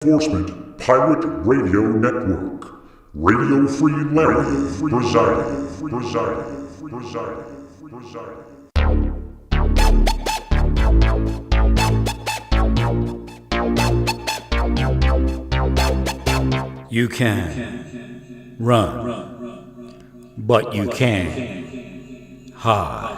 Enforcement Pirate Radio Network. Radio Free Larry presiding. You can run, but you can't hide.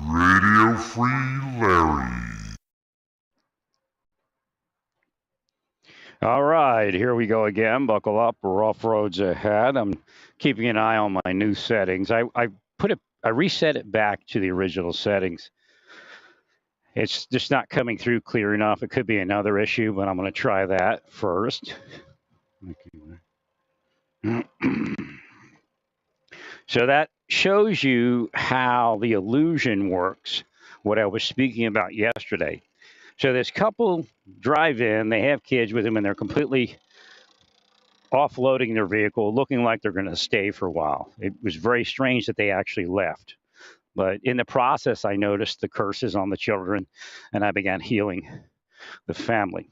Radio Free Larry. All right, here we go again. Buckle up. Rough roads ahead. I'm keeping an eye on my new settings. I reset it back to the original settings. It's just not coming through clear enough. It could be another issue, but I'm going to try that first. So that shows you how the illusion works, what I was speaking about yesterday. So this couple drive in, they have kids with them, and they're completely offloading their vehicle, looking like they're going to stay for a while. It was very strange that they actually left. But in the process, I noticed the curses on the children, and I began healing the family.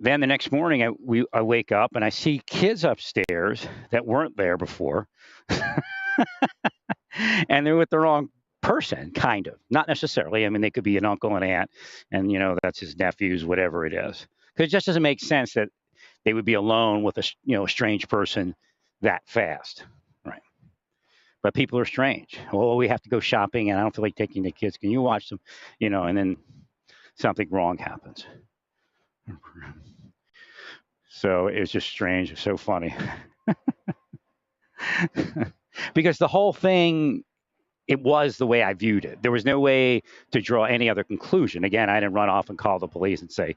Then the next morning, I wake up and I see kids upstairs that weren't there before. And they're with the wrong person, kind of. Not necessarily. I mean, they could be an uncle and aunt, and, that's his nephews, whatever it is. Because it just doesn't make sense that they would be alone with a strange person that fast. Right. But people are strange. Well, we have to go shopping, and I don't feel like taking the kids. Can you watch them? And then something wrong happens. So it's just strange. It's so funny. Because the whole thing, it was the way I viewed it. There was no way to draw any other conclusion. Again, I didn't run off and call the police and say,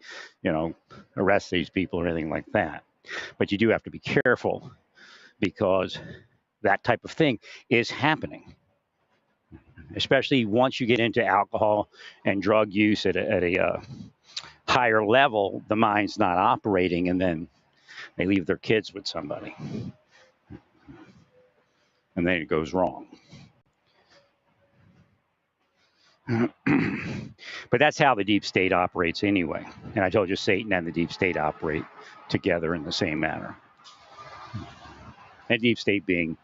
arrest these people or anything like that. But you do have to be careful because that type of thing is happening, especially once you get into alcohol and drug use at a higher level. The mind's not operating, and then they leave their kids with somebody, and then it goes wrong. But that's how the deep state operates anyway. And I told you Satan and the deep state operate together in the same manner. And deep state being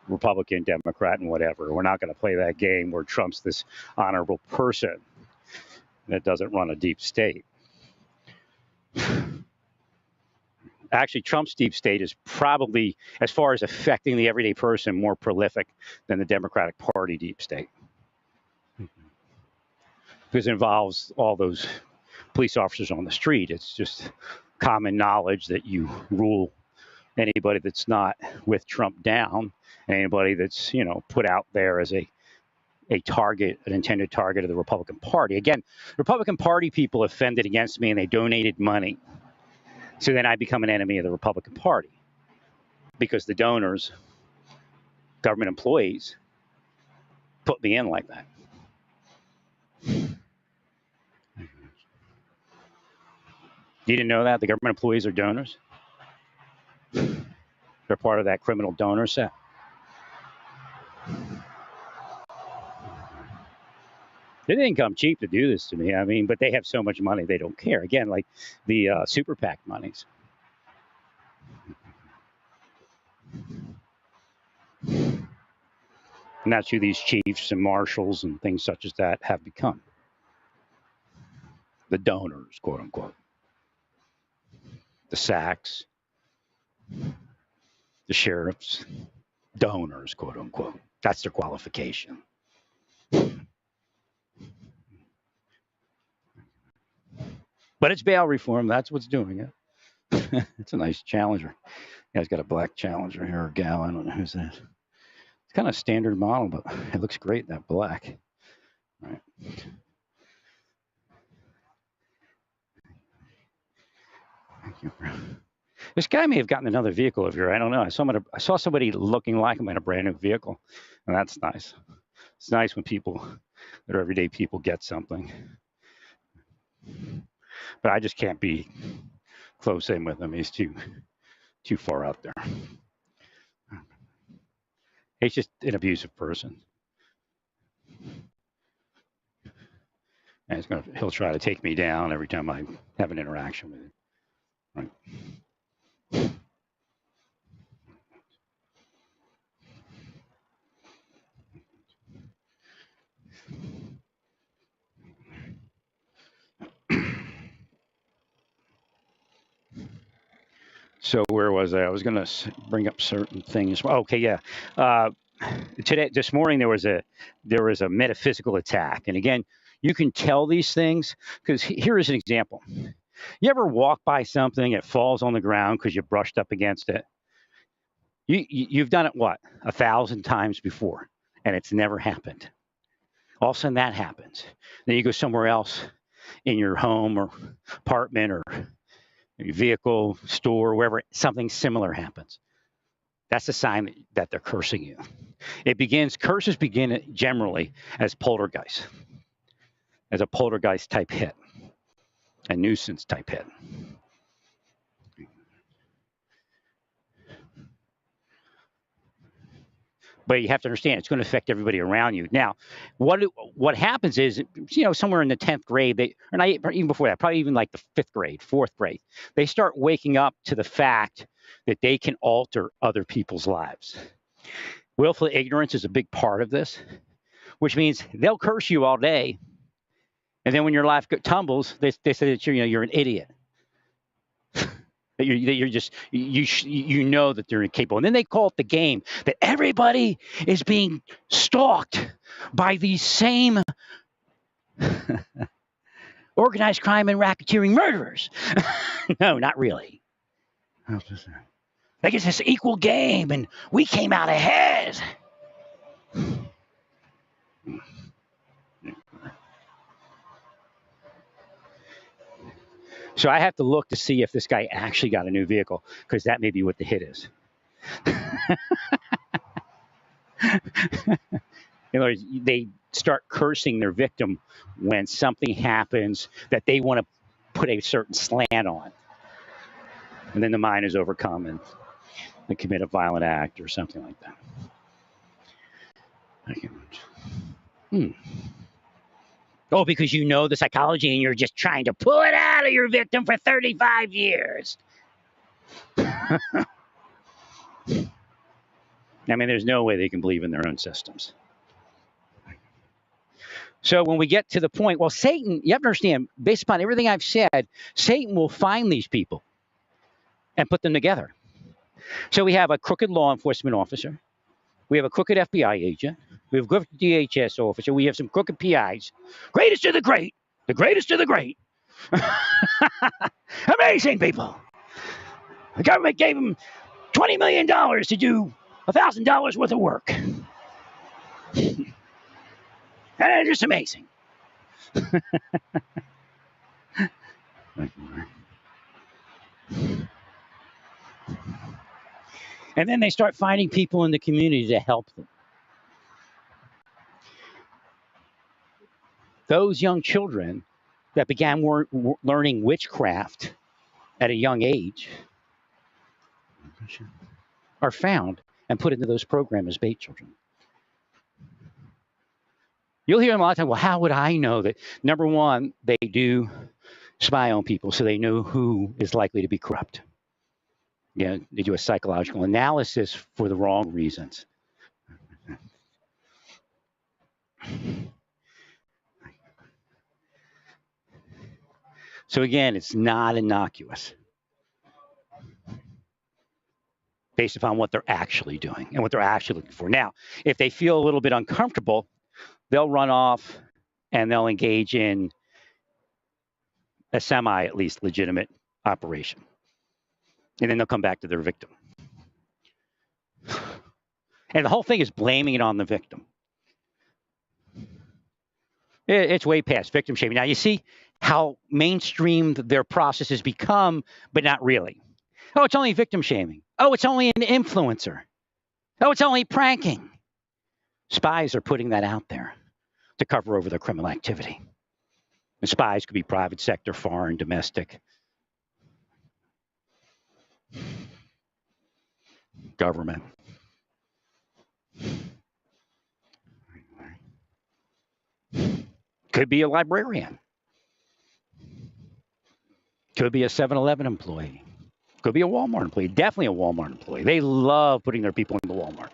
Republican, Democrat, and whatever. We're not going to play that game where Trump's this honorable person that doesn't run a deep state. Actually, Trump's deep state is probably, as far as affecting the everyday person, more prolific than the Democratic Party deep state. Because it involves all those police officers on the street. It's just common knowledge that you rule anybody that's not with Trump down, and anybody that's, put out there as a target, an intended target of the Republican Party. Again, Republican Party people offended against me and they donated money. So then I become an enemy of the Republican Party because the donors, government employees, put me in like that. You didn't know that? The government employees are donors? They're part of that criminal donor set. It didn't come cheap to do this to me. I mean, but they have so much money, they don't care. Again, like the super PAC monies. And that's who these chiefs and marshals and things such as that have become. The donors, quote unquote. The SACs, the sheriffs, donors, quote unquote. That's their qualification. But it's bail reform. That's what's doing it. It's a nice Challenger. Yeah, it's got a black Challenger here, or gal. I don't know who's that. It's kind of a standard model, but it looks great, that black. All right. Thank you. This guy may have gotten another vehicle of yours. I don't know. I saw somebody looking like him in a brand new vehicle, and that's nice. It's nice when people that are everyday people get something. But I just can't be close in with him. He's too far out there. He's just an abusive person. And he'll try to take me down every time I have an interaction with him. Right. So where was I? I was going to bring up certain things. Okay, yeah. This morning there was a metaphysical attack, and again, you can tell these things because here is an example. You ever walk by something, it falls on the ground because you brushed up against it? You've done it, what, 1,000 times before, and it's never happened. All of a sudden that happens. Then you go somewhere else in your home or apartment or your vehicle, store, wherever, something similar happens. That's a sign that they're cursing you. Curses begin generally as poltergeist, as a poltergeist type hit, a nuisance type hit. But you have to understand it's going to affect everybody around you. Now, what happens is, somewhere in the 10th grade, or not even before that, probably even like the 5th grade, 4th grade, they start waking up to the fact that they can alter other people's lives. Willful ignorance is a big part of this, which means they'll curse you all day, and then when your life tumbles, they say that you're an idiot. That you're just that they're incapable, and then they call it the game. That everybody is being stalked by these same organized crime and racketeering murderers. No, not really. Like it's this equal game, and we came out ahead. So I have to look to see if this guy actually got a new vehicle, because that may be what the hit is. They start cursing their victim when something happens that they want to put a certain slant on. And then the mind is overcome and they commit a violent act or something like that. Oh, because you know the psychology and you're just trying to pull it out of your victim for 35 years. I mean, there's no way they can believe in their own systems. So when we get to the point, well, Satan, you have to understand, based upon everything I've said, Satan will find these people and put them together. So we have a crooked law enforcement officer. We have a crooked FBI agent. We have a crooked DHS officer. We have some crooked PIs. Greatest of the great. The greatest of the great. Amazing people. The government gave them $20 million to do $1,000 worth of work. And it's just amazing. And then they start finding people in the community to help them. Those young children that began learning witchcraft at a young age are found and put into those programs as bait children. You'll hear them a lot of times, well, how would I know that? Number one, they do spy on people, so they know who is likely to be corrupt. Yeah, they do a psychological analysis for the wrong reasons. So again, it's not innocuous based upon what they're actually doing and what they're actually looking for. Now, if they feel a little bit uncomfortable, they'll run off and they'll engage in a semi, at least, legitimate operation. And then they'll come back to their victim. And the whole thing is blaming it on the victim. It's way past victim shaming. Now, you see how mainstream their process has become, but not really. Oh, it's only victim shaming. Oh, it's only an influencer. Oh, it's only pranking. Spies are putting that out there to cover over their criminal activity. And spies could be private sector, foreign, domestic, government. Could be a librarian. Could be a 7-Eleven employee. Could be a Walmart employee. Definitely a Walmart employee. They love putting their people into Walmart.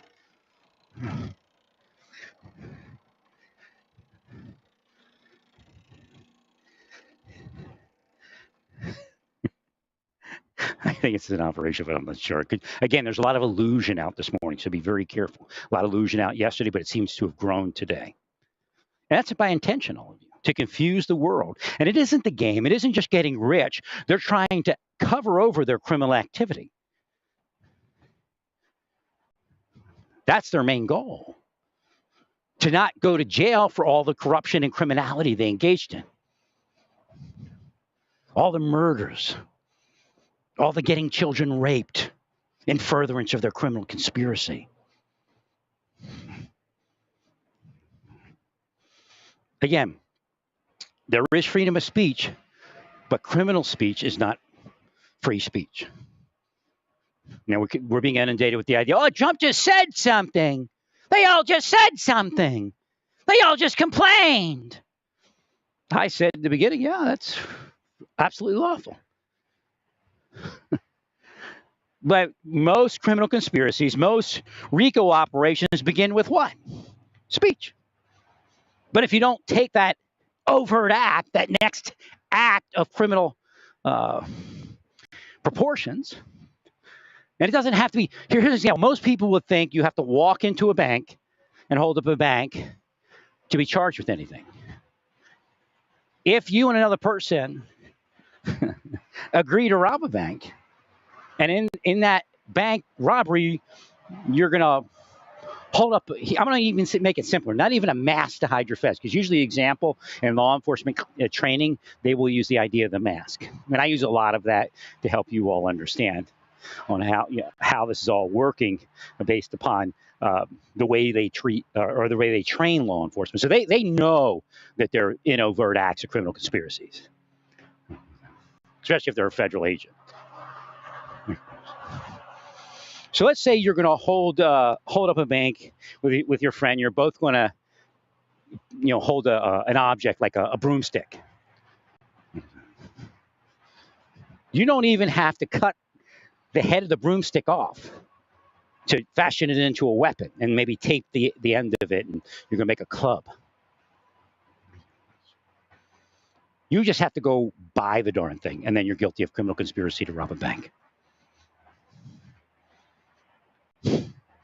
I think it's an operation, but I'm not sure. Again, there's a lot of illusion out this morning, so be very careful. A lot of illusion out yesterday, but it seems to have grown today. And that's by intentional, to confuse the world. And it isn't the game. It isn't just getting rich. They're trying to cover over their criminal activity. That's their main goal. To not go to jail for all the corruption and criminality they engaged in. All the murders. All the getting children raped in furtherance of their criminal conspiracy. Again, there is freedom of speech, but criminal speech is not free speech. Now, we're being inundated with the idea, oh, Trump just said something. They all just said something. They all just complained. I said at the beginning, yeah, that's absolutely lawful. But most criminal conspiracies, most RICO operations begin with what? Speech. But if you don't take that overt act, that next act of criminal proportions, and it doesn't have to be, here's an example. Most people would think you have to walk into a bank and hold up a bank to be charged with anything. If you and another person agree to rob a bank, and in that bank robbery, you're going to hold up, I'm going to even make it simpler, not even a mask to hide your face, because usually the example in law enforcement training, they will use the idea of the mask. And I use a lot of that to help you all understand on how this is all working based upon the way they treat or the way they train law enforcement. So they know that they're in overt acts of criminal conspiracies, especially if they're a federal agent. So let's say you're going to hold up a bank with your friend. You're both going to, hold an object like a broomstick. You don't even have to cut the head of the broomstick off to fashion it into a weapon and maybe tape the end of it, and you're going to make a club. You just have to go buy the darn thing, and then you're guilty of criminal conspiracy to rob a bank.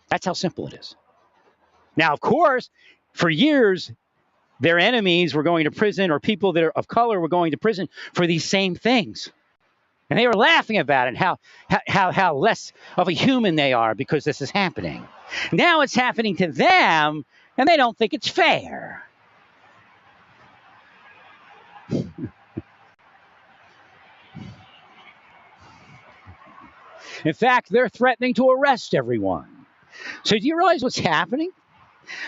That's how simple it is. Now, of course, for years, their enemies were going to prison, or people that are of color were going to prison for these same things. And they were laughing about it, how less of a human they are because this is happening. Now it's happening to them, and they don't think it's fair. In fact, they're threatening to arrest everyone. So do you realize what's happening?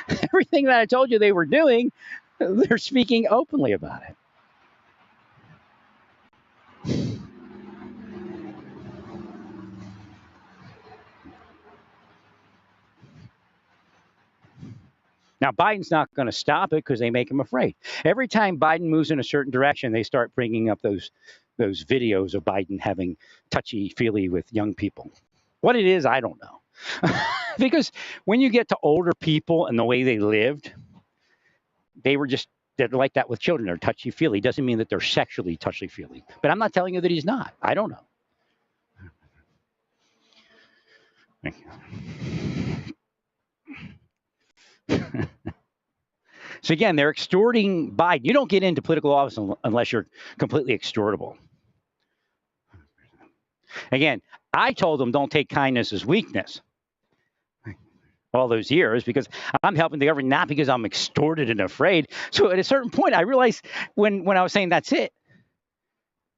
Everything that I told you they were doing, they're speaking openly about it. Now, Biden's not going to stop it because they make him afraid. Every time Biden moves in a certain direction, they start bringing up those videos of Biden having touchy-feely with young people. What it is, I don't know. Because when you get to older people and the way they lived, they're like that with children. They're touchy-feely. Doesn't mean that they're sexually touchy-feely. But I'm not telling you that he's not. I don't know. Thank you. So again, they're extorting Biden. You don't get into political office unless you're completely extortable. Again, I told them don't take kindness as weakness all those years because I'm helping the government, not because I'm extorted and afraid. So at a certain point, I realized when I was saying that's it,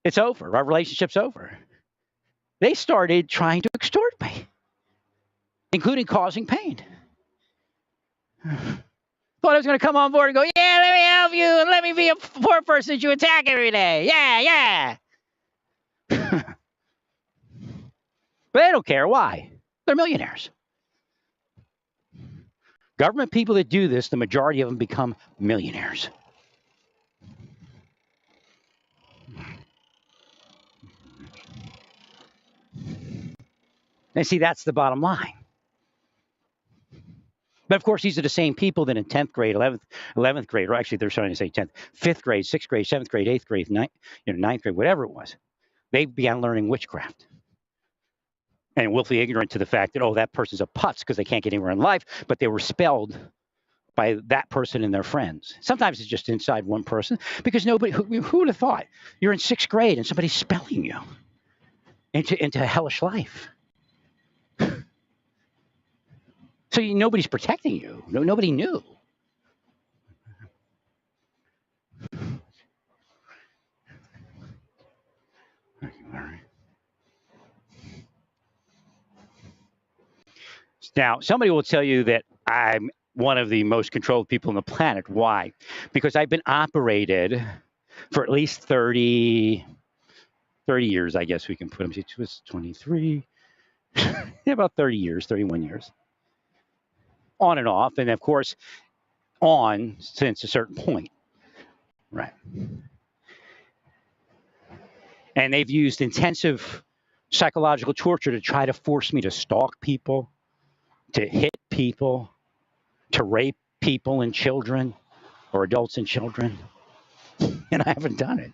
it's over. Our relationship's over. They started trying to extort me, including causing pain. Thought I was going to come on board and go, yeah, let me help you and let me be a poor person that you attack every day. Yeah. But they don't care. Why? They're millionaires. Government people that do this, the majority of them become millionaires. And see, that's the bottom line. But of course, these are the same people that in 10th grade, 11th grade, or actually they're starting to say 10th, 5th grade, 6th grade, 7th grade, 8th grade, 9th grade, whatever it was, they began learning witchcraft. And willfully ignorant to the fact that, oh, that person's a putz because they can't get anywhere in life, but they were spelled by that person and their friends. Sometimes it's just inside one person because nobody, who would have thought? You're in 6th grade and somebody's spelling you into a hellish life. So nobody's protecting you. Nobody knew. Now, somebody will tell you that I'm one of the most controlled people on the planet. Why? Because I've been operated for at least 30 years, I guess we can put them. It was 23, about 30 years, 31 years. On and off, and of course, on since a certain point. Right. And they've used intensive psychological torture to try to force me to stalk people, to hit people, to rape people and children, or adults and children. And I haven't done it.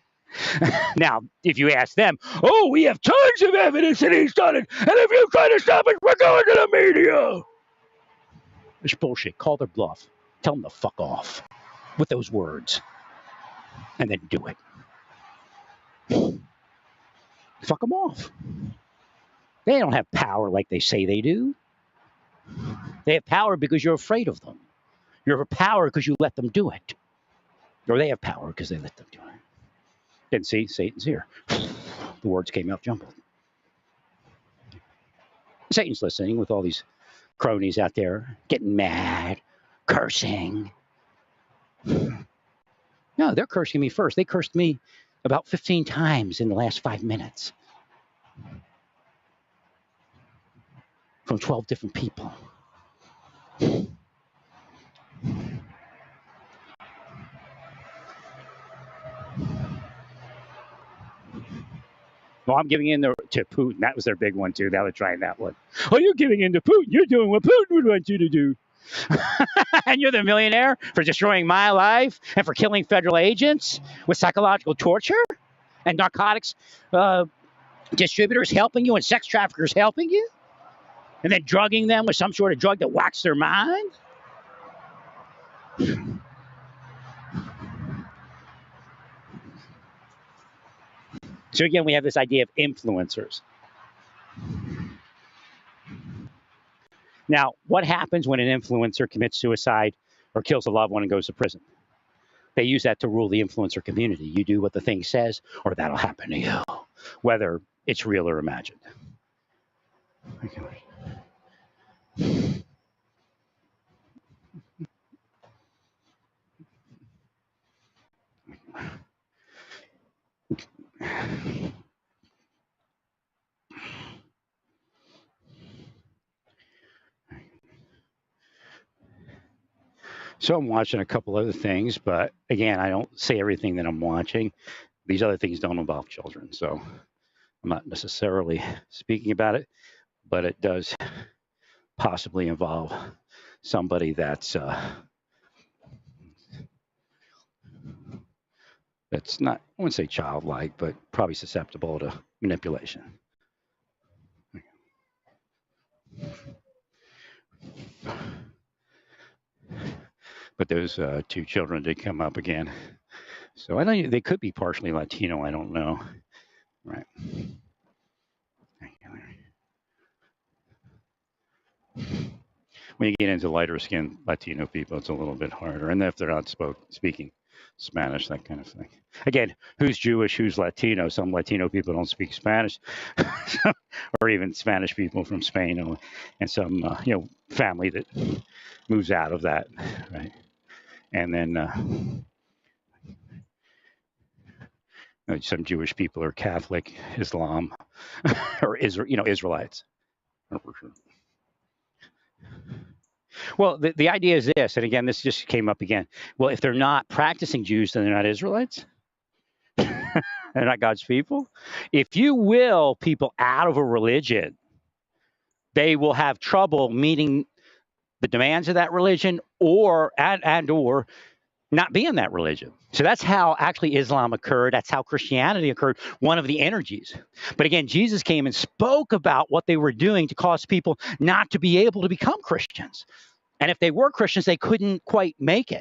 Now, if you ask them, oh, we have tons of evidence that he's done it, and if you try to stop it, we're going to the media. It's bullshit. Call their bluff. Tell them to fuck off with those words. And then do it. Fuck them off. They don't have power like they say they do. They have power because you're afraid of them. You have power because you let them do it. Or they have power because they let them do it. And see, Satan's here. The words came out jumbled. Satan's listening with all these cronies out there getting mad, cursing. No, they're cursing me first. They cursed me about 15 times in the last 5 minutes. From 12 different people. Well, I'm giving in to Putin. That was their big one, too. They were trying that one. Oh, you're giving in to Putin. You're doing what Putin would want you to do. And you're the millionaire for destroying my life and for killing federal agents with psychological torture and narcotics distributors helping you and sex traffickers helping you and then drugging them with some sort of drug that whacks their mind. So again, we have this idea of influencers. Now, what happens when an influencer commits suicide or kills a loved one and goes to prison? They use that to rule the influencer community. You do what the thing says, or that'll happen to you, whether it's real or imagined. So I'm watching a couple other things, but again, I don't say everything that I'm watching. These other things don't involve children, so I'm not necessarily speaking about it, but it does possibly involve somebody that's not, I wouldn't say childlike, but probably susceptible to manipulation. But those two children did come up again. So I know they could be partially Latino. I don't know. Right. When you get into lighter skinned Latino people, it's a little bit harder. And if they're not speaking Spanish, that kind of thing. Again, who's Jewish, who's Latino? Some Latino people don't speak Spanish, or even Spanish people from Spain, and some family that moves out of that, right? And then Some Jewish people are Catholic, Islam, or Israelites. Well, the idea is this, and again, this just came up again. Well, if they're not practicing Jews, then they're not Israelites. They're not God's people. If you will people out of a religion, they will have trouble meeting the demands of that religion, or not be in that religion. So that's how actually Islam occurred. That's how Christianity occurred, one of the energies. But again, Jesus came and spoke about what they were doing to cause people not to be able to become Christians. And if they were Christians, they couldn't quite make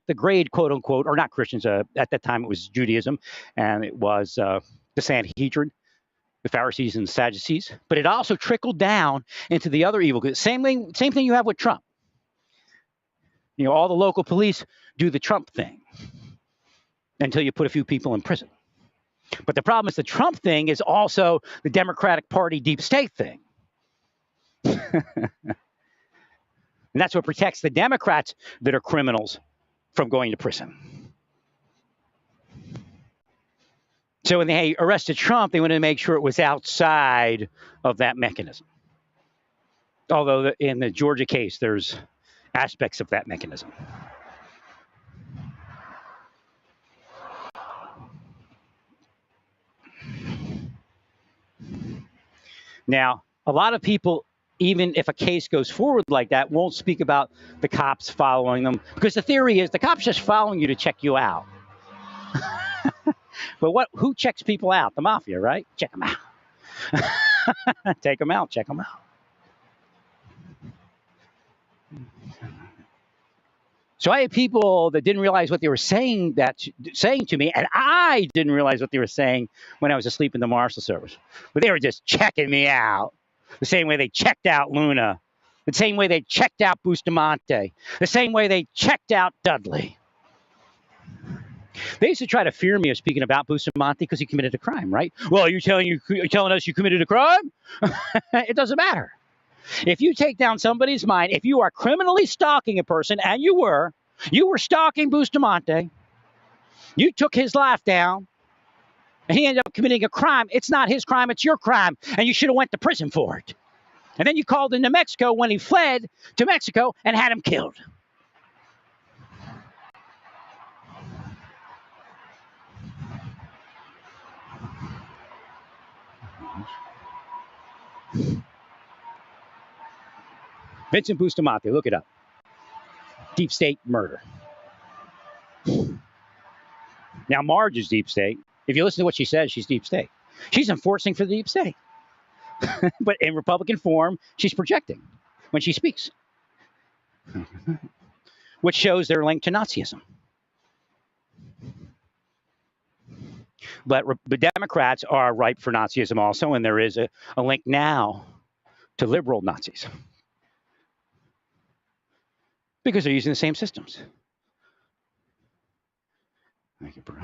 the grade, quote unquote, or not Christians. At that time, it was Judaism, and it was the Sanhedrin, the Pharisees and the Sadducees. But it also trickled down into the other evil. Same thing you have with Trump. All the local police do the Trump thing until you put a few people in prison. But the problem is the Trump thing is also the Democratic Party deep state thing. And that's what protects the Democrats that are criminals from going to prison. So when they arrested Trump, they wanted to make sure it was outside of that mechanism. Although in the Georgia case, there's aspects of that mechanism. Now, a lot of people, even if a case goes forward like that, won't speak about the cops following them, because the theory is the cops just following you to check you out. But who checks people out? The mafia, right? Check them out. Take them out, check them out. So I had people that didn't realize what they were saying to me, and I didn't realize what they were saying when I was asleep in the Marshal Service. But they were just checking me out, the same way they checked out Luna, the same way they checked out Bustamante, the same way they checked out Dudley. They used to try to fear me of speaking about Bustamante because he committed a crime, right? Well, are you telling us you committed a crime? It doesn't matter. If you take down somebody's mind, if you are criminally stalking a person, and you were stalking Bustamante, you took his life down, and he ended up committing a crime. It's not his crime, it's your crime, and you should have went to prison for it. And then you called in New Mexico when he fled to Mexico and had him killed. Vincent Bustamante, look it up. Deep state murder. Now, Marge is deep state. If you listen to what she says, she's deep state. She's enforcing for the deep state. But in Republican form, she's projecting when she speaks, which shows their link to Nazism. But the Democrats are ripe for Nazism also, and there is a link now to liberal Nazis. Because they're using the same systems. Thank you, bro.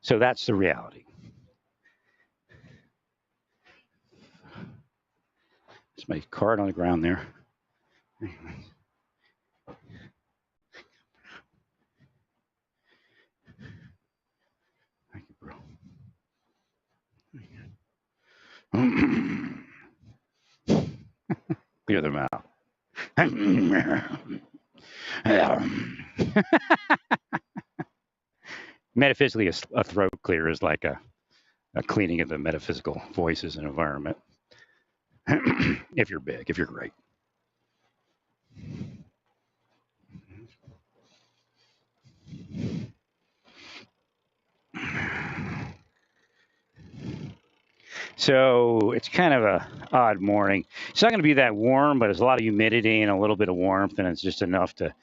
So that's the reality. There's my card on the ground there. Thank you, bro. Clear them out. Metaphysically, a throat clear is like a cleaning of the metaphysical voices and environment. If you're big, if you're great. So it's kind of a odd morning. It's not going to be that warm, but there's a lot of humidity and a little bit of warmth, and it's just enough to.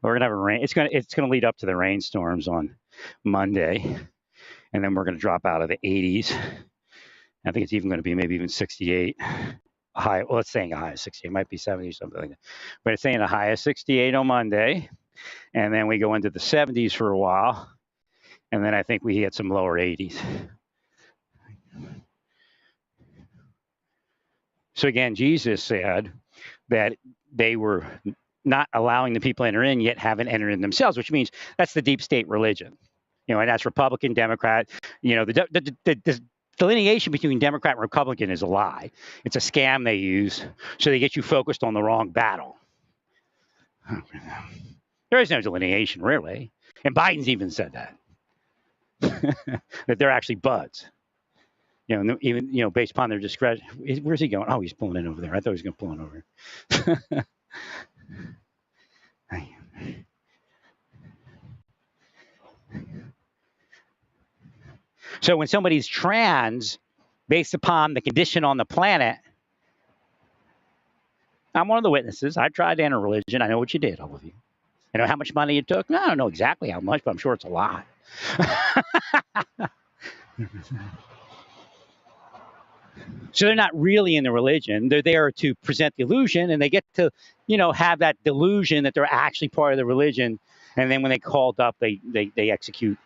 We're gonna have a rain. It's gonna lead up to the rainstorms on Monday, and then we're gonna drop out of the 80s. I think it's even going to be maybe even 68 high. Well, it's saying a high of 68. It might be 70 or something like that, but it's saying a high of 68 on Monday, and then we go into the 70s for a while. And then I think we hit some lower 80s. So again, Jesus said that they were not allowing the people to enter in, yet haven't entered in themselves, which means that's the deep state religion. And that's Republican, Democrat. The delineation between Democrat and Republican is a lie. It's a scam they use so they get you focused on the wrong battle. There is no delineation, really. And Biden's even said that. That they're actually buds. Even based upon their discretion. Where's he going? Oh, he's pulling in over there. I thought he was going to pull in over. So when somebody's trans, based upon the condition on the planet, I'm one of the witnesses. I tried to enter religion. I know what you did, all of you. I know how much money it took. I don't know exactly how much, but I'm sure it's a lot. So they're not really in the religion. They're there to present the illusion, and they get to, have that delusion that they're actually part of the religion. And then when they called up, they execute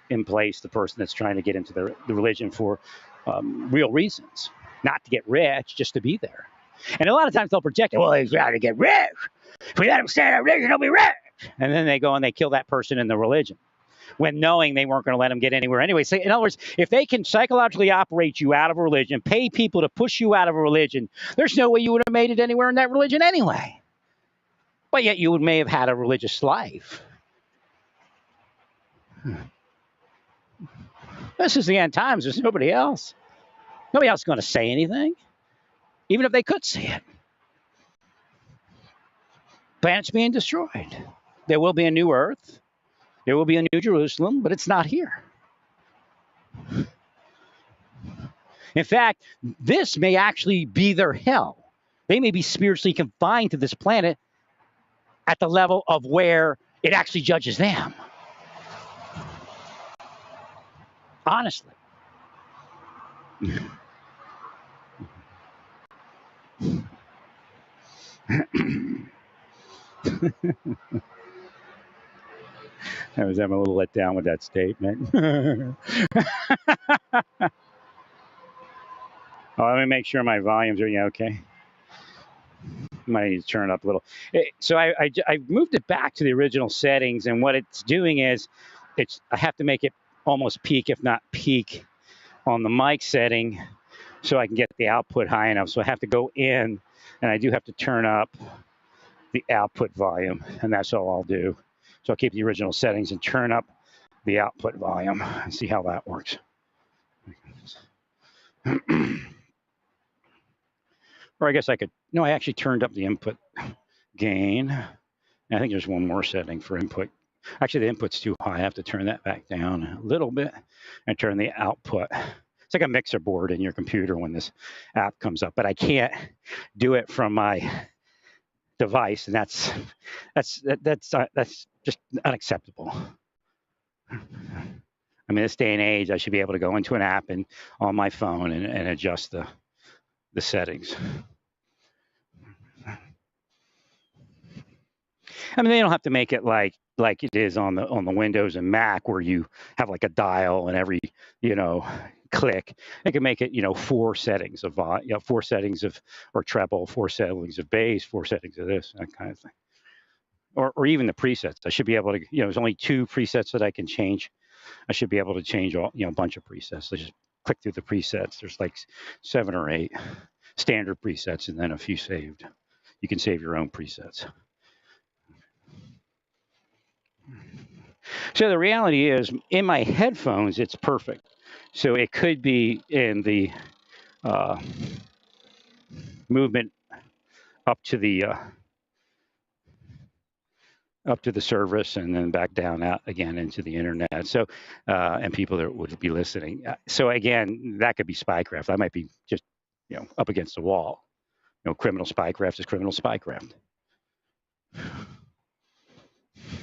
in place the person that's trying to get into the religion for real reasons, not to get rich, just to be there. And a lot of times they'll project, well, he's trying to get rich. If we let him stay in our religion, he'll be rich. And then they go and they kill that person in the religion, when knowing they weren't going to let him get anywhere anyway. So in other words, if they can psychologically operate you out of a religion, pay people to push you out of a religion, there's no way you would have made it anywhere in that religion anyway. But yet you may have had a religious life. This is the end times. There's nobody else. Nobody else is going to say anything, even if they could say it. Planet's being destroyed. There will be a new earth. There will be a new Jerusalem, but it's not here. In fact, this may actually be their hell. They may be spiritually confined to this planet at the level of where it actually judges them. Honestly. I was having a little let down with that statement. Let me make sure my volumes are okay. Might need to turn it up a little. So I moved it back to the original settings, and what it's doing is I have to make it almost peak, if not peak, on the mic setting so I can get the output high enough. So I have to go in, and I do have to turn up the output volume, and that's all I'll do. So I'll keep the original settings and turn up the output volume and see how that works. Or I guess I could, no, I actually turned up the input gain. And I think there's one more setting for input. Actually, the input's too high. I have to turn that back down a little bit and turn the output. It's like a mixer board in your computer when this app comes up, but I can't do it from my device, and that's just unacceptable. I mean, this day and age, I should be able to go into an app and on my phone and adjust the settings. I mean, they don't have to make it like it is on the Windows and Mac, where you have like a dial and every click. They can make it 4 settings of 4 settings of or treble, 4 settings of bass, 4 settings of this, that kind of thing. Or even the presets. I should be able to, there's only 2 presets that I can change. I should be able to change all, a bunch of presets. I just click through the presets. There's like 7 or 8 standard presets and then a few saved. You can save your own presets. So the reality is, in my headphones, it's perfect. So it could be in the movement up to the service and then back down out again into the internet. So and people that would be listening. So again, that could be spycraft. I might be just up against the wall. Criminal spycraft is criminal spycraft.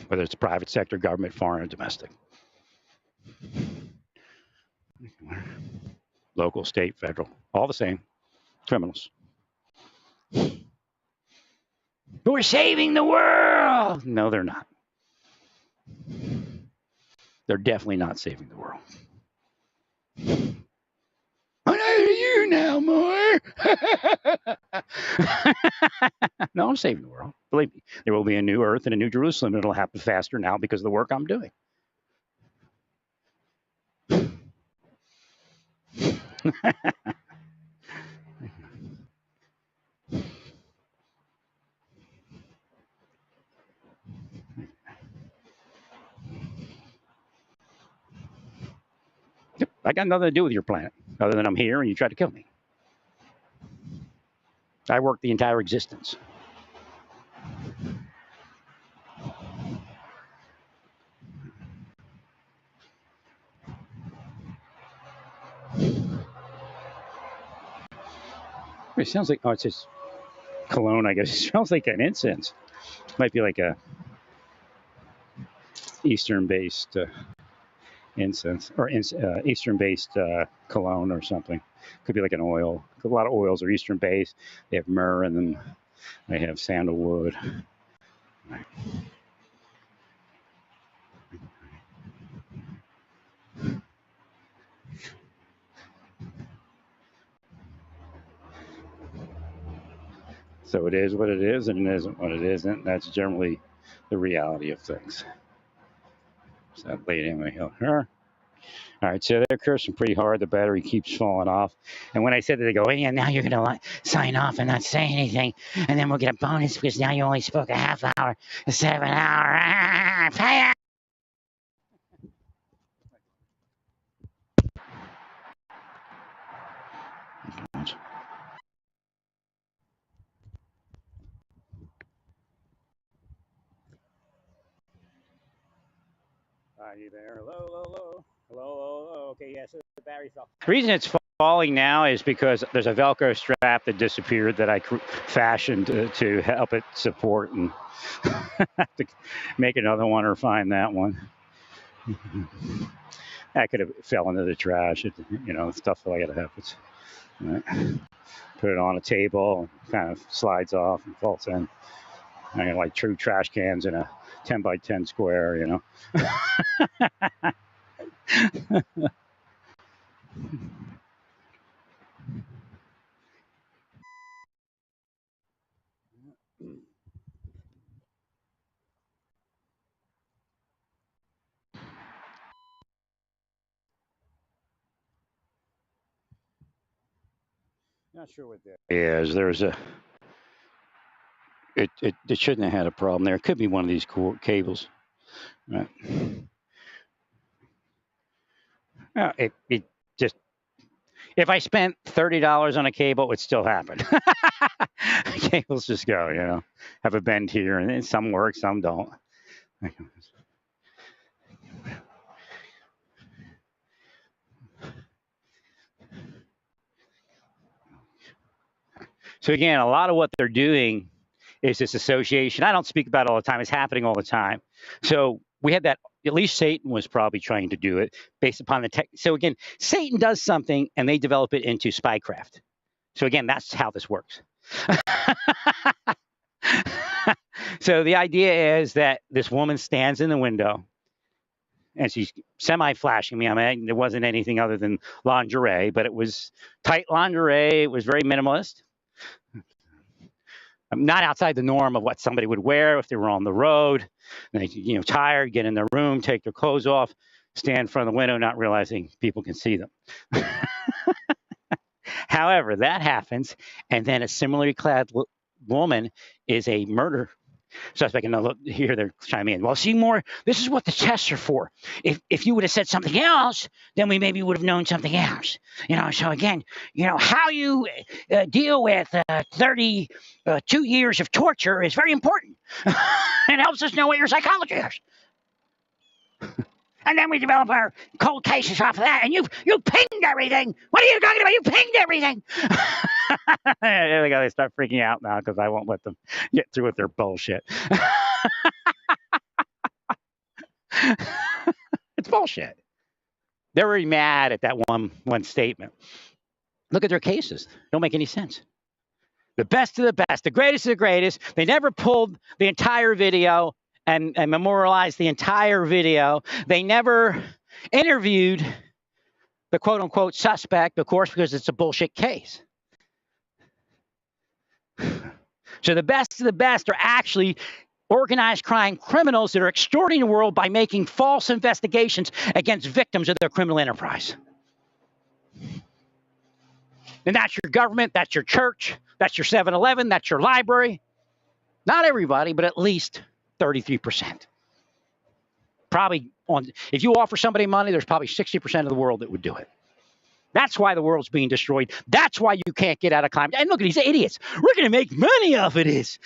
Whether it's private sector, government, foreign, or domestic. Local, state, federal, all the same. Criminals. But we're saving the world. No, they're not. They're definitely not saving the world. Neither do you now, more. No, I'm saving the world. Believe me, there will be a new earth and a new Jerusalem. It'll happen faster now because of the work I'm doing. Yep, I got nothing to do with your planet other than I'm here and you tried to kill me. I worked the entire existence. It sounds like, oh, it says cologne, I guess. It smells like an incense. Might be like a Eastern-based incense or Eastern-based cologne or something. Could be like an oil. A lot of oils are Eastern-based. They have myrrh in them. They have sandalwood. So it is what it is, and it isn't what it isn't. That's generally the reality of things. So that lady anyway, her. All right, so they're cursing pretty hard. The battery keeps falling off. And when I said that, they go, "Well, yeah, now you're going to sign off and not say anything. And then we'll get a bonus because now you only spoke a half hour instead of an hour. Pay it!" Are you there? Hello, hello, hello. Hello, hello, hello. Okay, yes, the battery fell. The reason it's falling now is because there's a Velcro strap that disappeared that I fashioned to help it support, and have to make another one or find that one. That could have fell into the trash. Stuff like that happens. Right. Put it on a table, and kind of slides off and falls in. I got like true trash cans in a 10 by 10 square, Not sure what that is. There's a. It shouldn't have had a problem there. It could be one of these cables. Right. It just. If I spent $30 on a cable, it would still happen. Cables just go, have a bend here, and then some work, some don't. So again, a lot of what they're doing is this association. I don't speak about it all the time. It's happening all the time. So we had that. At least Satan was probably trying to do it based upon the tech. So again, Satan does something and they develop it into spycraft. So again, that's how this works. So the idea is that this woman stands in the window and she's semi-flashing me. I mean, there wasn't anything other than lingerie, but it was tight lingerie. It was very minimalist. I'm not outside the norm of what somebody would wear if they were on the road. And they, tired, get in their room, take their clothes off, stand in front of the window, not realizing people can see them. However, that happens, and then a similarly clad woman is a murder suspect. And here they're chiming in. Well, Seymour, this is what the tests are for. If you would have said something else, then we maybe would have known something else. So again, how you deal with 32 years of torture is very important. It helps us know what your psychology is. And then we develop our cold cases off of that. And you pinged everything. What are you talking about? You pinged everything. There they go. They start freaking out now because I won't let them get through with their bullshit. It's bullshit. They're really mad at that one statement. Look at their cases. Don't make any sense. The best of the best. The greatest of the greatest. They never pulled the entire video and memorialized the entire video. They never interviewed the quote-unquote suspect, of course, because it's a bullshit case. So the best of the best are actually organized crime criminals that are extorting the world by making false investigations against victims of their criminal enterprise. And that's your government, that's your church, that's your 7-Eleven, that's your library. Not everybody, but at least 33%. Probably if you offer somebody money, there's probably 60% of the world that would do it. That's why the world's being destroyed. That's why you can't get out of climate. And look at these idiots. We're going to make money off of this.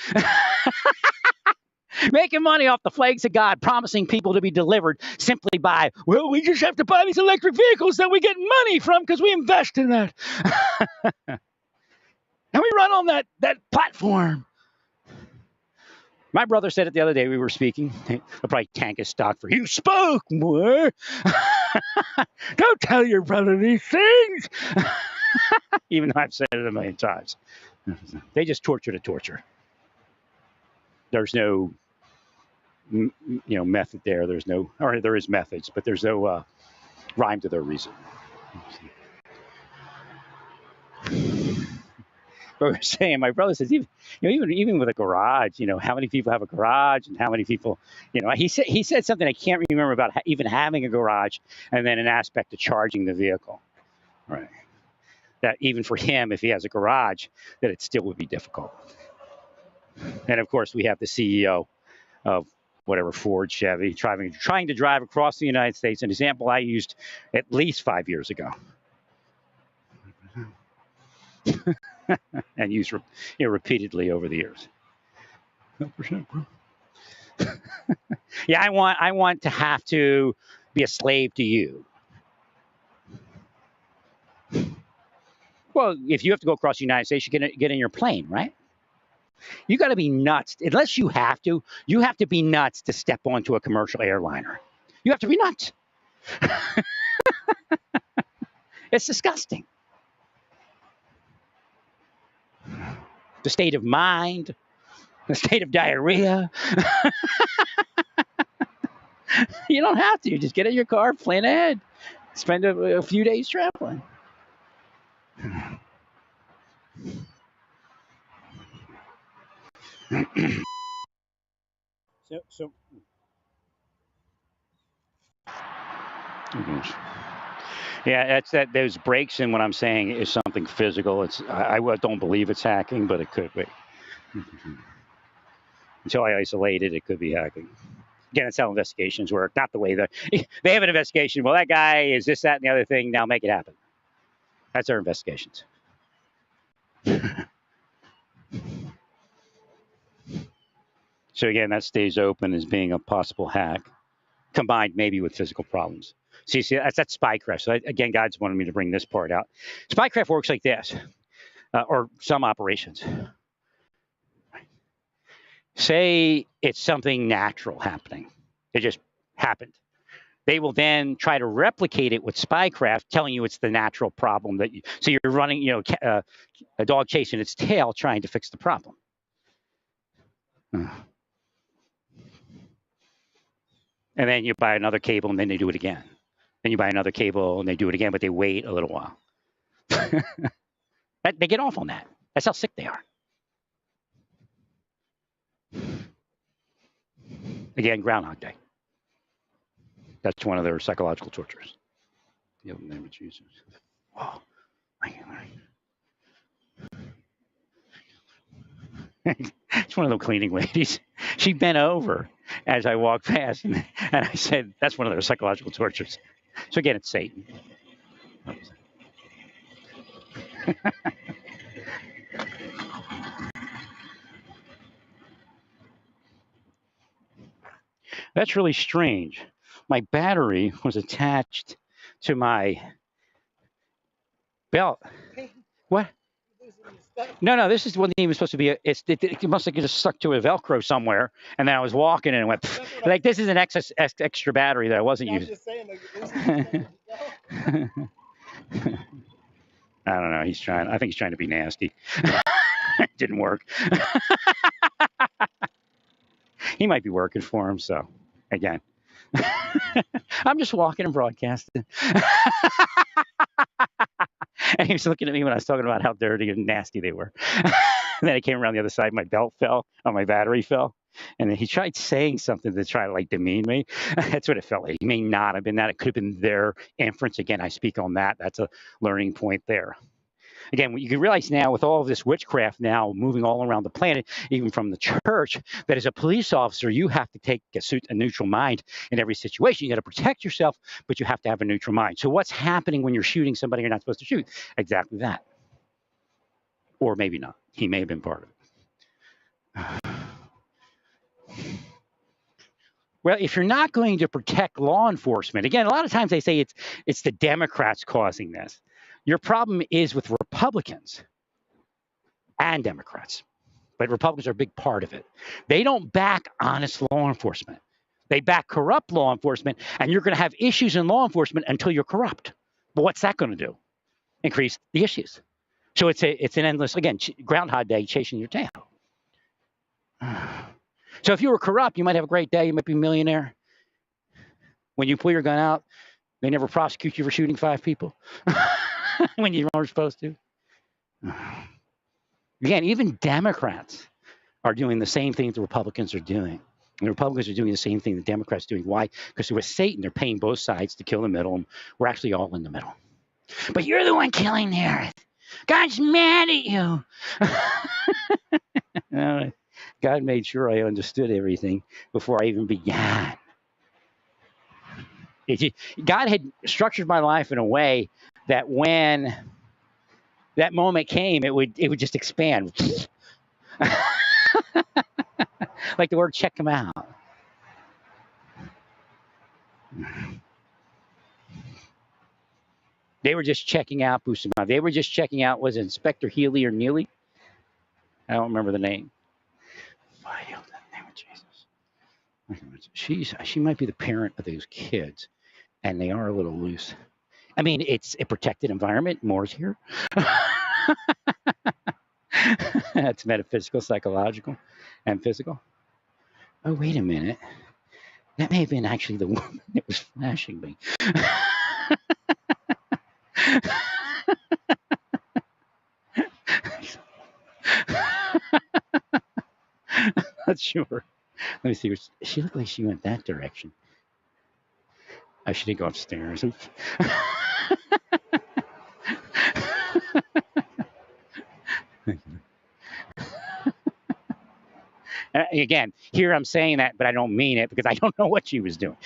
Making money off the flags of God, promising people to be delivered simply by, well, we just have to buy these electric vehicles that we get money from because we invest in that. And we run on that platform. My brother said it the other day. We were speaking. I'll probably tank his stock for, you spoke more. Don't tell your brother these things. Even though I've said it a million times. They just torture to torture. There's no, method there. There's no, or there is methods, but there's no rhyme to their reason. But we're saying, my brother says, even with a garage, how many people have a garage and how many people, he said something I can't remember about even having a garage, and then an aspect of charging the vehicle, right? That even for him, if he has a garage, that it still would be difficult. And of course, we have the CEO of whatever Ford, Chevy, trying to drive across the United States. An example I used at least 5 years ago. And used repeatedly over the years. Yeah, I want to have to be a slave to you. Well, if you have to go across the United States, you get in your plane, right? You got to be nuts. Unless you have to be nuts to step onto a commercial airliner. You have to be nuts. It's disgusting. The state of mind, the state of diarrhea. You don't have to. Just get in your car, plan ahead. Spend a few days traveling. So. Yeah, that's that. Those breaks in what I'm saying is something physical. I don't believe it's hacking, but it could be. Until I isolate it, it could be hacking. Again, that's how investigations work. Not the way they have an investigation. Well, that guy is this, that, and the other thing. Now make it happen. That's our investigations. So again, that stays open as being a possible hack, combined maybe with physical problems. See, that's spycraft. So again, God's wanted me to bring this part out. Spycraft works like this, or some operations. Say it's something natural happening. It just happened. They will then try to replicate it with spycraft, telling you it's the natural problem so you're running, a dog chasing its tail, trying to fix the problem. And then you buy another cable, and then they do it again. Then you buy another cable, and they do it again, but they wait a little while. They get off on that. That's how sick they are. Again, Groundhog Day. That's one of their psychological tortures. In the name of Jesus. Oh, it's one of the cleaning ladies. She bent over as I walked past, and I said, that's one of their psychological tortures. So again, it's Satan. That's really strange. My battery was attached to my belt. What? No, this is wasn't even supposed to be. It must have just stuck to a Velcro somewhere, and then I was walking and it went like this is an extra battery that I wasn't using. Just saying, I don't know. I think he's trying to be nasty. It didn't work. He might be working for him. So again, I'm just walking and broadcasting. And he was looking at me when I was talking about how dirty and nasty they were. And then I came around the other side, my belt fell, or my battery fell. And then he tried saying something to try to like demean me. That's what it felt like. It may not have been that. It could have been their inference. Again, I speak on that. That's a learning point there. Again, you can realize now with all of this witchcraft now moving all around the planet, even from the church, that as a police officer, you have to take a neutral mind in every situation. You got to protect yourself, but you have to have a neutral mind. So what's happening when you're shooting somebody you're not supposed to shoot? Exactly that. Or maybe not. He may have been part of it. Well, if you're not going to protect law enforcement, again, a lot of times they say it's the Democrats causing this. Your problem is with Republicans and Democrats, but Republicans are a big part of it. They don't back honest law enforcement. They back corrupt law enforcement, and you're going to have issues in law enforcement until you're corrupt. But what's that going to do? Increase the issues. So it's an endless, again, Groundhog Day chasing your tail. So if you were corrupt, you might have a great day. You might be a millionaire. When you pull your gun out, they never prosecute you for shooting 5 people when you weren't supposed to. Again, even Democrats are doing the same thing the Republicans are doing. And the Republicans are doing the same thing the Democrats are doing. Why? Because with Satan, they're paying both sides to kill the middle. And we're actually all in the middle. But you're the one killing the earth. God's mad at you. God made sure I understood everything before I even began. God had structured my life in a way that when that moment came, it would just expand. Like the word check him out. They were just checking out Bustamante. They were just checking out, was it Inspector Healy or Neely? I don't remember the name. In the name of Jesus. She might be the parent of those kids, and they are a little loose. I mean, it's a protected environment. Moore's here. That's metaphysical, psychological, and physical. Oh, wait a minute. That may have been actually the woman that was flashing me. Not sure. Let me see. She looked like she went that direction. I should go upstairs. Again, here I'm saying that, but I don't mean it because I don't know what she was doing.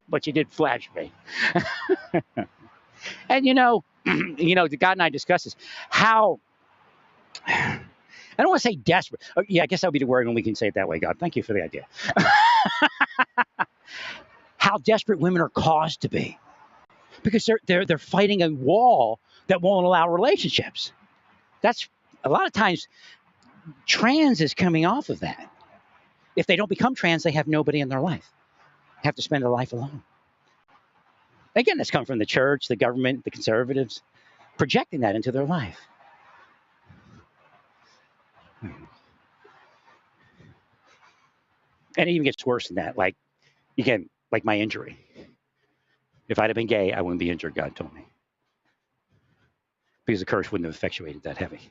But she did flash me. And God and I discussed this. How, I don't want to say desperate. Oh, yeah, I guess that would be the word when we can say it that way, God. Thank you for the idea. How desperate women are caused to be. Because they're fighting a wall that won't allow relationships. That's a lot of times trans is coming off of that. If they don't become trans, they have nobody in their life. They have to spend their life alone. Again, that's come from the church, the government, the conservatives, projecting that into their life. And it even gets worse than that. Like, again, like my injury. If I'd have been gay, I wouldn't be injured, God told me. Because the curse wouldn't have effectuated that heavy.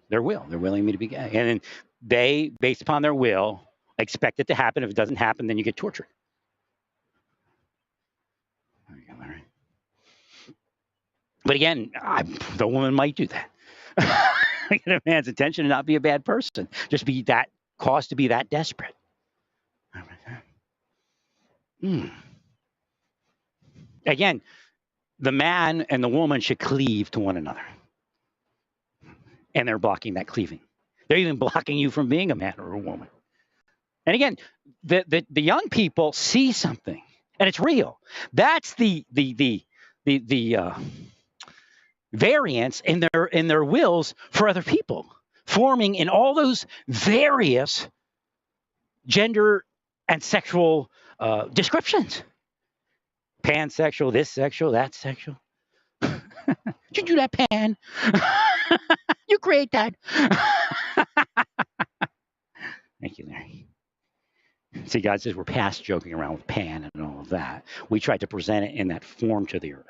Their will. They're willing me to be gay. And then they, based upon their will, expect it to happen. If it doesn't happen, then you get tortured. There you go, Larry. But again, the woman might do that. Get a man's attention and not be a bad person. Just be that, caused to be that desperate. Again, the man and the woman should cleave to one another. And they're blocking that cleaving. They're even blocking you from being a man or a woman. And again, the young people see something, and it's real. That's the variance in their wills for other people, forming in all those various gender and sexual descriptions. Pansexual, this sexual, that sexual. Did you do that, Pan? You create that. Thank you, Larry. See, God says we're past joking around with Pan and all of that. We tried to present it in that form to the earth.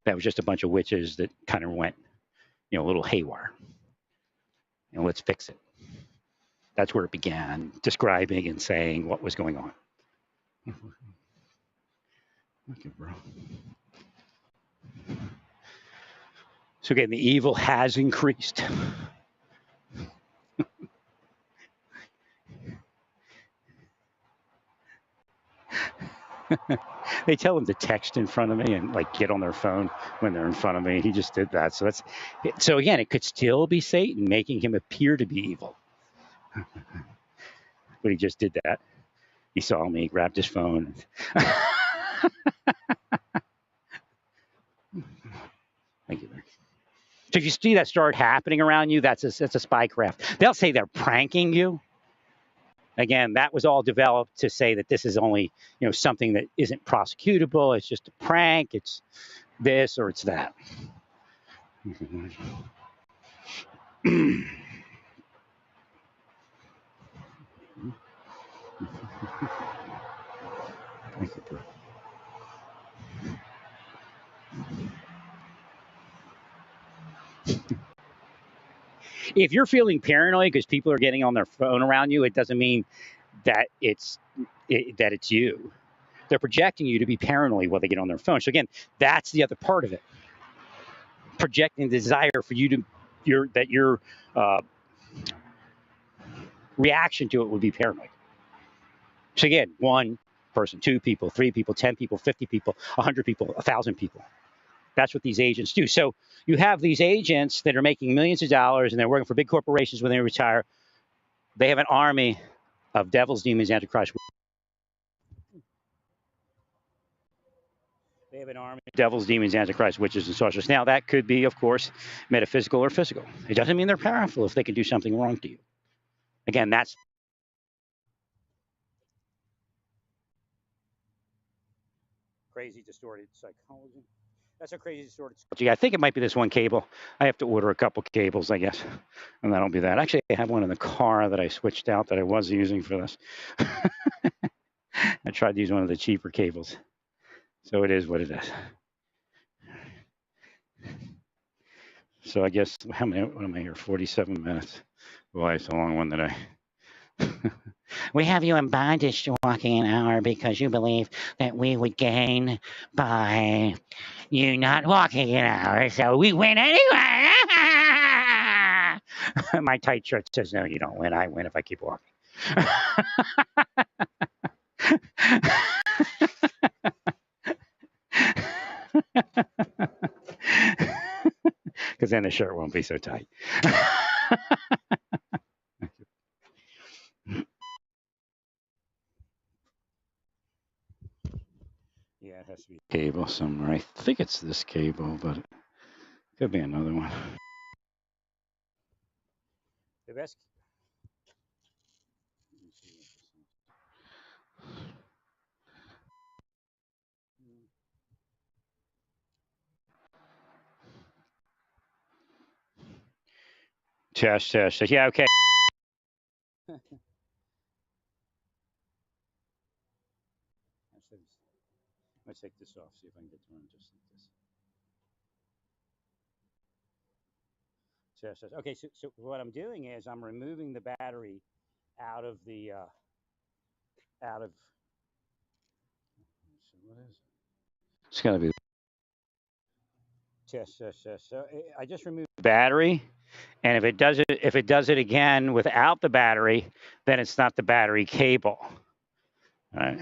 That was just a bunch of witches that kind of went, a little haywire. Let's fix it. That's where it began, describing and saying what was going on. Okay, bro. So again, the evil has increased. They tell him to text in front of me and get on their phone when they're in front of me. He just did that. So again, it could still be Satan making him appear to be evil. But he just did that. He saw me, grabbed his phone. Thank you, Larry. So if you see that start happening around you, that's a spy craft. They'll say they're pranking you. Again, that was all developed to say that this is only, something that isn't prosecutable. It's just a prank. It's this or it's that. If you're feeling paranoid because people are getting on their phone around you, it doesn't mean that it's you. They're projecting you to be paranoid while they get on their phone. So again, that's the other part of it. Projecting the desire for you to your reaction to it would be paranoid. So again, 1 person, 2 people, 3 people, 10 people, 50 people, 100 people, 1,000 people. That's what these agents do. So you have these agents that are making millions of dollars and they're working for big corporations when they retire. They have an army of devils, demons, antichrist. They have an army of devils, demons, antichrist, witches, and sorcerers. Now, that could be, of course, metaphysical or physical. It doesn't mean they're powerful if they can do something wrong to you. Again, that's crazy, distorted psychology. That's a crazy, distorted psychology. I think it might be this one cable. I have to order a couple cables, I guess, and that'll be that. Actually, I have one in the car that I switched out that I was using for this. I tried to use one of the cheaper cables. So it is what it is. So I guess, what am I here? 47 minutes. Boy, it's a long one today. We have you in bondage to walking an hour because you believe that we would gain by you not walking an hour. So we win anyway. My tight shirt says, no, you don't win. I win if I keep walking. Because then the shirt won't be so tight. Yeah, it has to be cable somewhere. I think it's this cable, but it could be another one. The best. Test. Yeah, okay. Let's take this off, see if I can get to run just like this. Test. Okay, so what I'm doing is I'm removing the battery out of the so what is it? It's gotta be test. So I just removed the battery, and if it does it again without the battery, then it's not the battery cable. All right.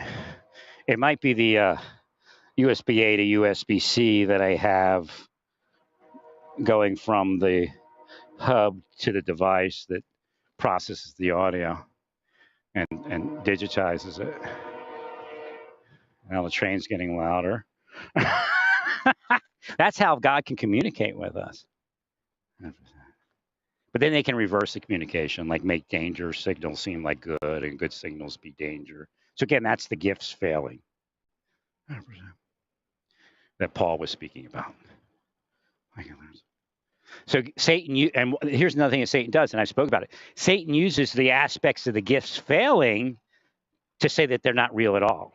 It might be the USB-A to USB-C that I have going from the hub to the device that processes the audio and digitizes it. Now the train's getting louder. That's how God can communicate with us. But then they can reverse the communication, like make danger signals seem like good and good signals be danger. So again, that's the gifts failing 100%. That Paul was speaking about. So Satan, and here's another thing that Satan does, and I spoke about it. Satan uses the aspects of the gifts failing to say that they're not real at all.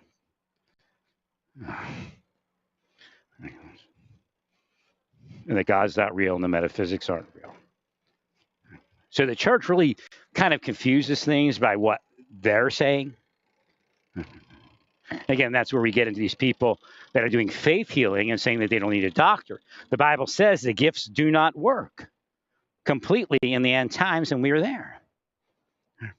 And that God's not real and the metaphysics aren't real. So the church really kind of confuses things by what they're saying. Again, that's where we get into these people that are doing faith healing and saying that they don't need a doctor. The Bible says the gifts do not work completely in the end times, and we are there. 100%.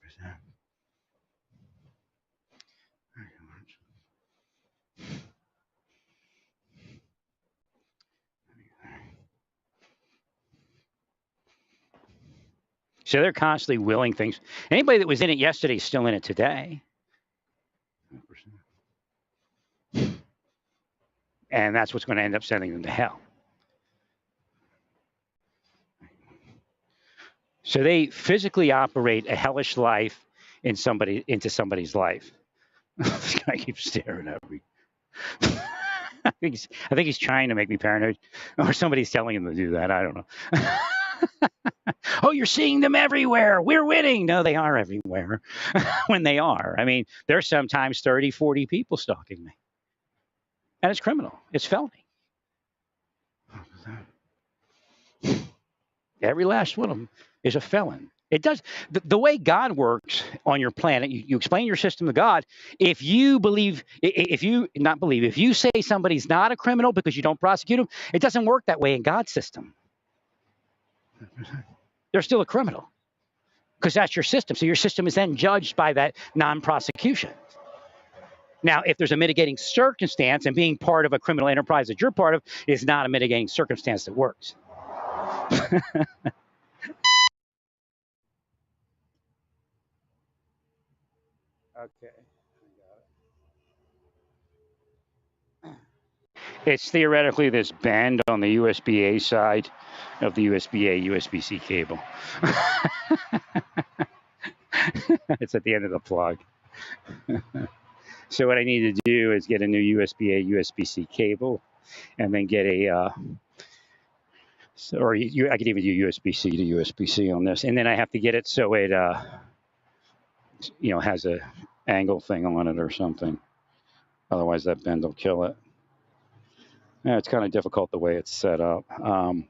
So they're constantly willing things. Anybody that was in it yesterday is still in it today. 100%. And that's what's going to end up sending them to hell. So they physically operate a hellish life into somebody's life. This guy keeps staring at me. I think he's trying to make me paranoid, or somebody's telling him to do that. I don't know. Oh, you're seeing them everywhere. We're winning. No, they are everywhere when they are. I mean, there's sometimes 30, 40 people stalking me. And it's criminal. It's felony. Every last one of them is a felon. It does. The way God works on your planet, you explain your system to God. If you say somebody's not a criminal because you don't prosecute them, it doesn't work that way in God's system. They're still a criminal because that's your system. So your system is then judged by that non-prosecution. Now, if there's a mitigating circumstance, and being part of a criminal enterprise that you're part of is not a mitigating circumstance that works. Okay. It's theoretically this bend on the USB-A side of the USB-A USB-C cable. It's at the end of the plug. So what I need to do is get a new USB-A USB-C cable, and then get I could even do USB-C to USB-C on this, and then I have to get it so it has a angle thing on it or something. Otherwise, that bend will kill it. Yeah, it's kind of difficult the way it's set up. Trying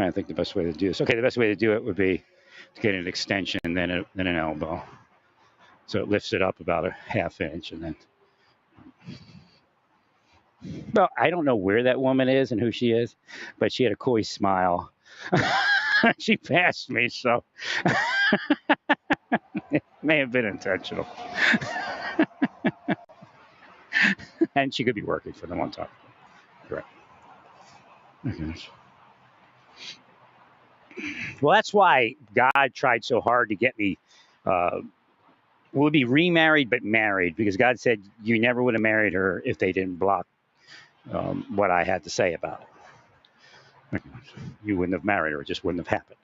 to think the best way to do this. Okay, the best way to do it would be to get an extension, then an elbow. So it lifts it up about a ½ inch, and then. Well, I don't know where that woman is and who she is, but she had a coy smile. She passed me, so it may have been intentional. And she could be working for them on top. Correct. Okay. Well, that's why God tried so hard to get me. Would be remarried but married, because God said you never would have married her if they didn't block what I had to say about it. You wouldn't have married her; it just wouldn't have happened.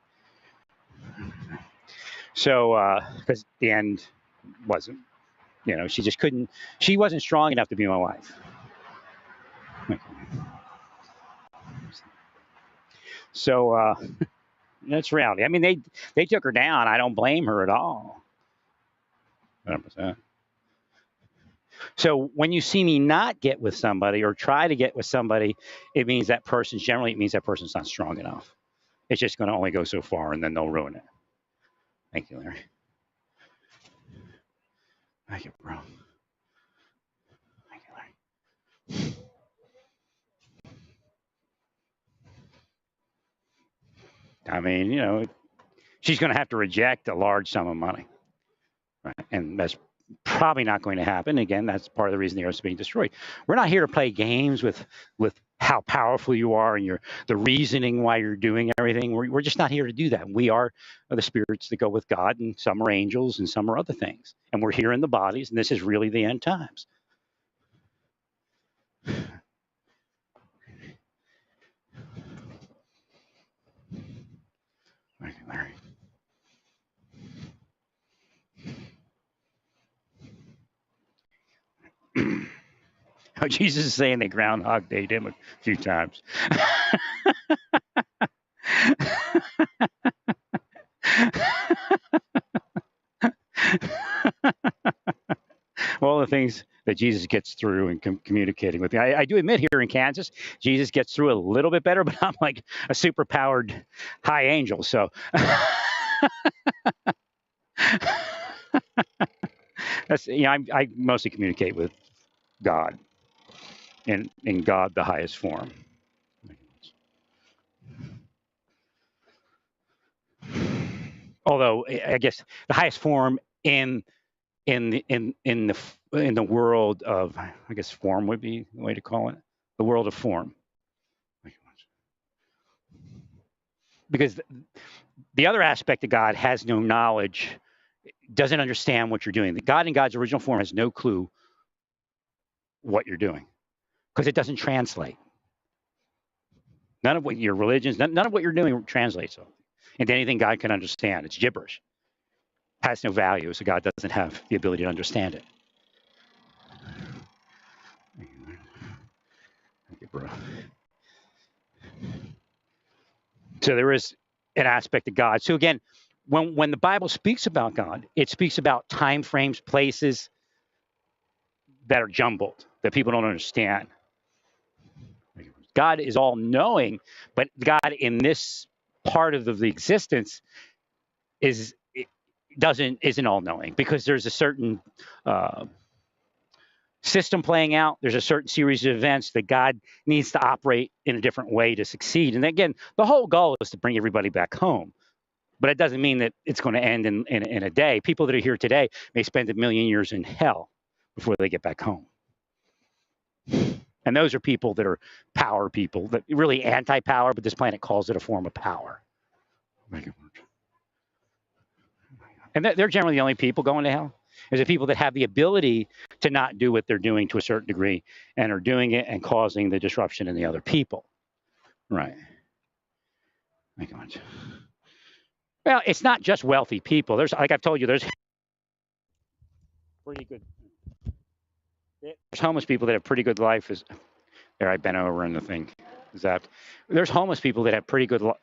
So, because the end wasn't, she just couldn't. She wasn't strong enough to be my wife. So that's reality. I mean, they took her down. I don't blame her at all. 100%. So when you see me not get with somebody or try to get with somebody, it means that person's not strong enough. It's just going to only go so far, and then they'll ruin it. Thank you, Larry. Thank you, bro. Thank you, Larry. I mean, she's going to have to reject a large sum of money. Right? And that's probably not going to happen. Again, that's part of the reason the earth's being destroyed. We're not here to play games with how powerful you are and the reasoning why you're doing everything. We're just not here to do that. We are the spirits that go with God, and some are angels and some are other things. And we're here in the bodies, and this is really the end times. Thank you, Larry. Oh, Jesus is saying they Groundhog Dayed him a few times. All the things that Jesus gets through and communicating with me. I do admit here in Kansas, Jesus gets through a little bit better, but I'm like a super powered high angel. So that's, I mostly communicate with God and in God, the highest form. Although I guess the highest form in the world of, I guess form would be the way to call it, the world of form, because the other aspect of God has no knowledge, doesn't understand what you're doing. God in God's original form has no clue what you're doing because it doesn't translate. None of what your religions, none of what you're doing translates into anything God can understand. It's gibberish. Has no value, so God doesn't have the ability to understand it. Thank you, bro. So there is an aspect of God. So again, when the Bible speaks about God, it speaks about time frames, places that are jumbled, that people don't understand. God is all knowing, but God in this part of the existence isn't all knowing, because there's a certain system playing out. There's a certain series of events that God needs to operate in a different way to succeed. And again, the whole goal is to bring everybody back home. But it doesn't mean that it's going to end in a day. People that are here today may spend 1,000,000 years in hell before they get back home. And those are people that are power people, that really anti-power, but this planet calls it a form of power. And they're generally the only people going to hell. Is the people that have the ability to not do what they're doing to a certain degree and are doing it and causing the disruption in the other people. Right. Well, it's not just wealthy people. There's, like I've told you, there's pretty good. There's homeless people that have pretty good life. There, I bent over and the thing zapped. There's homeless people that have pretty good life.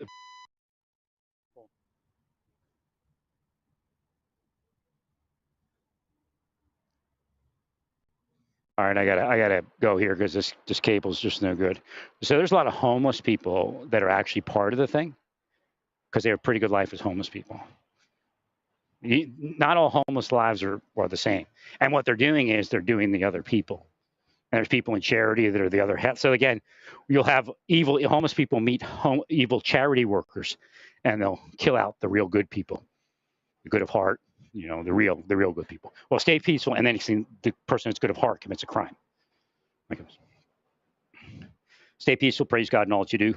All right, I gotta go here because this cable's just no good. So there's a lot of homeless people that are actually part of the thing because they have pretty good life as homeless people. Not all homeless lives are the same. And what they're doing is they're doing the other people. And there's people in charity that are the other half. So again, you'll have evil homeless people meet evil charity workers, and they'll kill out the real good people, the good of heart, the real good people. Well, stay peaceful, and then the person that's good of heart commits a crime. Stay peaceful, praise God in all that you do.